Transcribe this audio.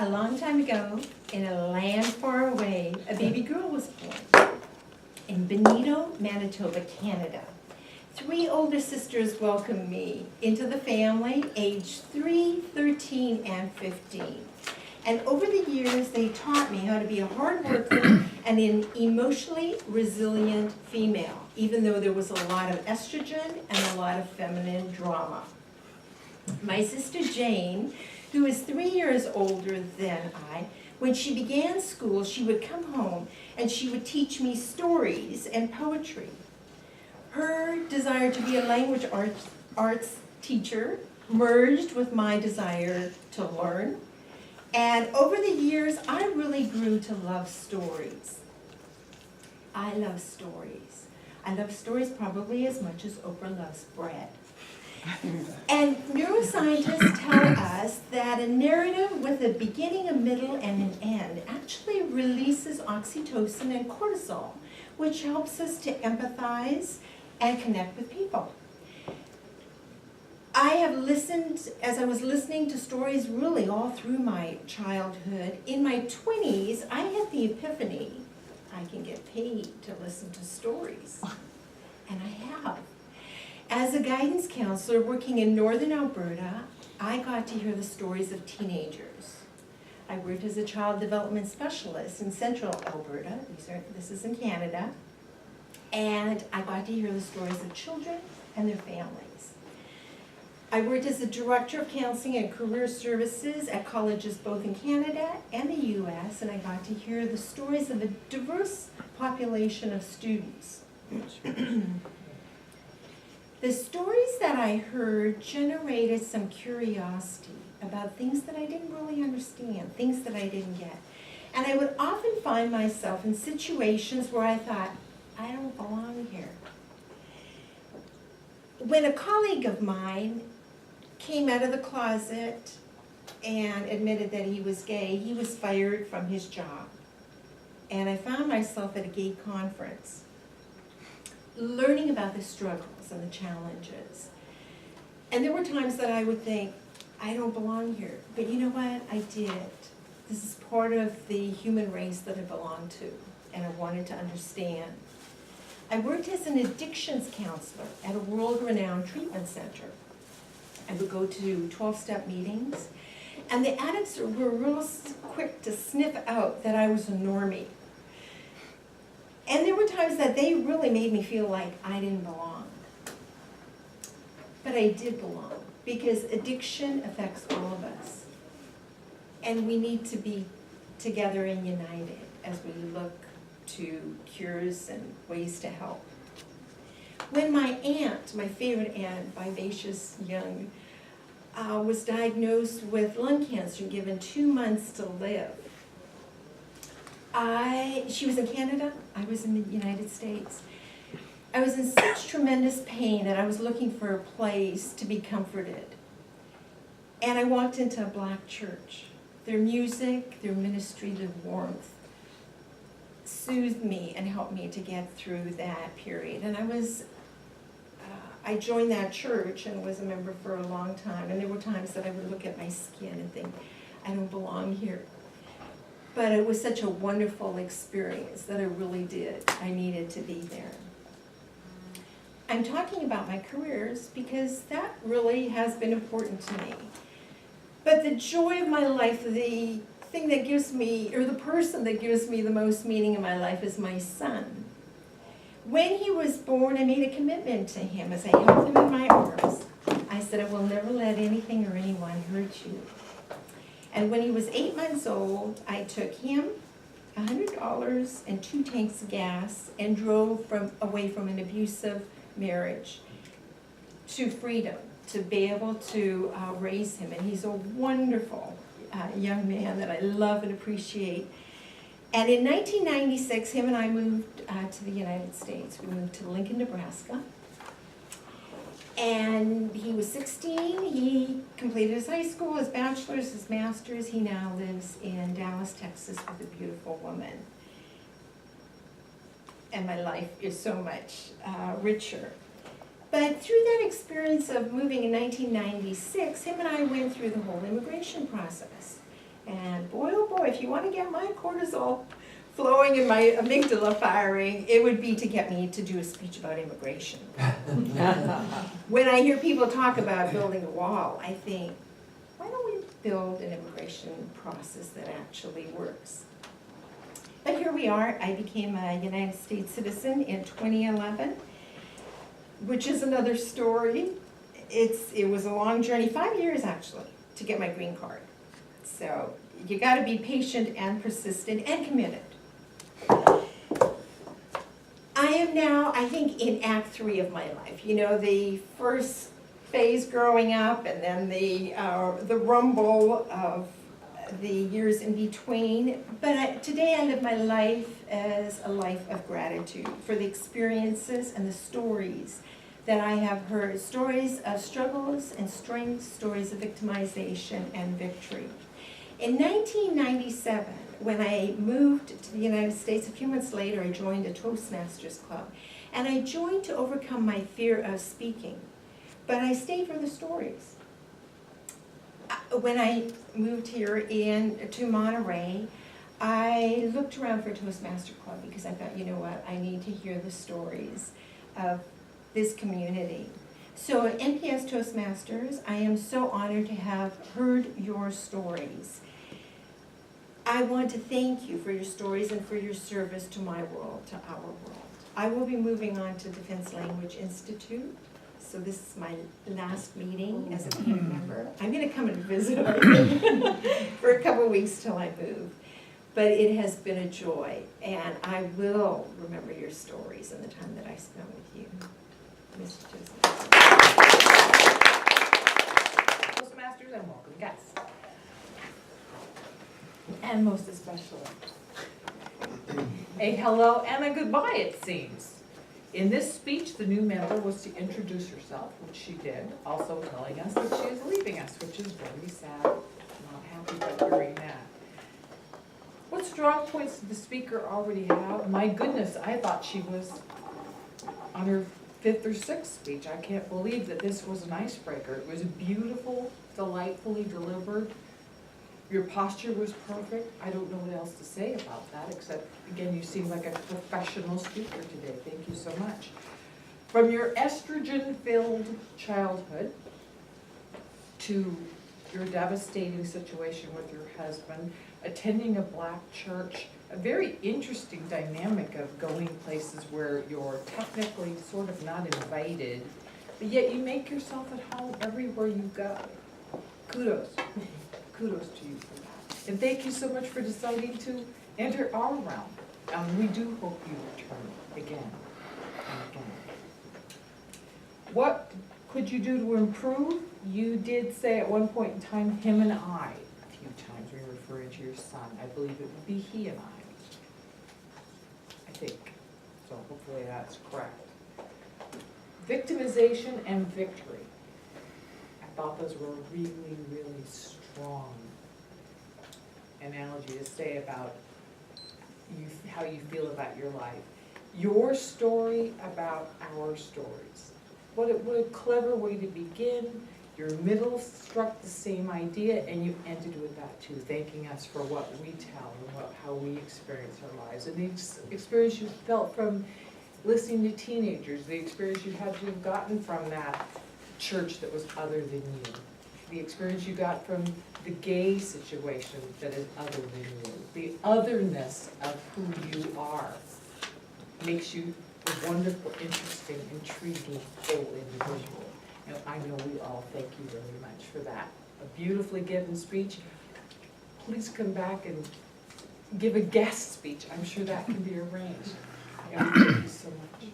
A long time ago, in a land far away, a baby girl was born in Benito, Manitoba, Canada. 3 older sisters welcomed me into the family, aged 3, 13, and 15. And over the years, they taught me how to be a hard worker and an emotionally resilient female, even though there was a lot of estrogen and a lot of feminine drama. My sister Jane, who is 3 years older than I, when she began school, she would come home and she would teach me stories and poetry. Her desire to be a language arts teacher merged with my desire to learn. And over the years, I really grew to love stories. I love stories. I love stories probably as much as Oprah loves bread. And neuroscientists tell us that a narrative with a beginning, a middle, and an end actually releases oxytocin and cortisol, which helps us to empathize and connect with people. I have listened, as I was listening to stories really all through my childhood. In my 20s, I had the epiphany, I can get paid to listen to stories. And I have. As a guidance counselor working in northern Alberta, I got to hear the stories of teenagers. I worked as a child development specialist in central Alberta, this is in Canada, and I got to hear the stories of children and their families. I worked as a director of counseling and career services at colleges both in Canada and the US, and I got to hear the stories of a diverse population of students. The stories that I heard generated some curiosity about things that I didn't really understand, things that I didn't get. And I would often find myself in situations where I thought, I don't belong here. When a colleague of mine came out of the closet and admitted that he was gay, he was fired from his job. And I found myself at a gay conference, learning about the struggles and the challenges. And there were times that I would think, I don't belong here. But you know what? I did. This is part of the human race that I belong to, and I wanted to understand. I worked as an addictions counselor at a world-renowned treatment center. I would go to 12-step meetings, and the addicts were real quick to sniff out that I was a normie. And there were times that they really made me feel like I didn't belong. But I did belong, because addiction affects all of us. And we need to be together and united as we look to cures and ways to help. When my aunt, my favorite aunt, Vivacious Young, was diagnosed with lung cancer and given 2 months to live, she was in Canada, I was in the United States. I was in such tremendous pain that I was looking for a place to be comforted. And I walked into a black church. Their music, their ministry, their warmth soothed me and helped me to get through that period. And I joined that church and was a member for a long time. And there were times that I would look at my skin and think, I don't belong here. But it was such a wonderful experience that I really did. I needed to be there. I'm talking about my careers because that really has been important to me. But the joy of my life, the thing that gives me, or the person that gives me the most meaning in my life is my son. When he was born, I made a commitment to him as I held him in my arms. I said, I will never let anything or anyone hurt you. And when he was 8 months old, I took him, $100 and 2 tanks of gas, and drove away from an abusive marriage to freedom, to be able to raise him. And he's a wonderful young man that I love and appreciate. And in 1996, him and I moved to the United States. We moved to Lincoln, Nebraska. And he was 16, he completed his high school, his bachelor's, his master's. He now lives in Dallas, Texas with a beautiful woman. And my life is so much richer. But through that experience of moving in 1996, him and I went through the whole immigration process. And boy, oh boy, if you want to get my cortisol flowing and my amygdala firing, it would be to get me to do a speech about immigration. When I hear people talk about building a wall, I think, why don't we build an immigration process that actually works? But here we are. I became a United States citizen in 2011, which is another story. It was a long journey, 5 years actually, to get my green card. So you got to be patient and persistent and committed. I am now, I think, in Act 3 of my life. You know, the first phase growing up, and then the rumble of the years in between. But today I live my life as a life of gratitude for the experiences and the stories that I have heard. Stories of struggles and strengths, stories of victimization and victory. In 1997, when I moved to the United States, a few months later I joined a Toastmasters club. And I joined to overcome my fear of speaking. But I stayed for the stories. When I moved here to Monterey, I looked around for a Toastmaster club because I thought, you know what, I need to hear the stories of this community. So at NPS Toastmasters, I am so honored to have heard your stories. I want to thank you for your stories and for your service to my world, to our world. I will be moving on to Defense Language Institute. So this is my last meeting as a PAG member. I'm going to come and visit for a couple of weeks till I move. But it has been a joy, and I will remember your stories and the time that I spent with you, Mr. Toastmaster. Toastmasters and welcome guests. And most especially, a hello and a goodbye, it seems. In this speech, the new member was to introduce herself, which she did, also telling us that she is leaving us, which is very sad. Not happy about hearing that. What strong points did the speaker already have? My goodness, I thought she was on her 5th or 6th speech. I can't believe that this was an icebreaker. It was beautiful, delightfully delivered. Your posture was perfect. I don't know what else to say about that, except, again, you seem like a professional speaker today. Thank you so much. From your estrogen-filled childhood to your devastating situation with your husband, attending a black church, a very interesting dynamic of going places where you're technically sort of not invited, but yet you make yourself at home everywhere you go. Kudos. Kudos to you for that. And thank you so much for deciding to enter our realm. We do hope you return again and again. What could you do to improve? You did say at one point in time, him and I, a few times when referring to your son. I believe it would be he and I think. So hopefully that's correct. Victimization and victory. I thought those were really, really strong analogy to say about you, how you feel about your life. Your story about our stories. What a clever way to begin. Your middle struck the same idea, and you ended with that too, thanking us for what we tell and how we experience our lives. And the experience you felt from listening to teenagers, the experience you had to have gotten from that church that was other than you, the experience you got from the gay situation that is other than you, the otherness of who you are makes you a wonderful, interesting, intriguing, whole individual. And I know we all thank you very much for that. A beautifully given speech. Please come back and give a guest speech. I'm sure that can be arranged. And thank you so much.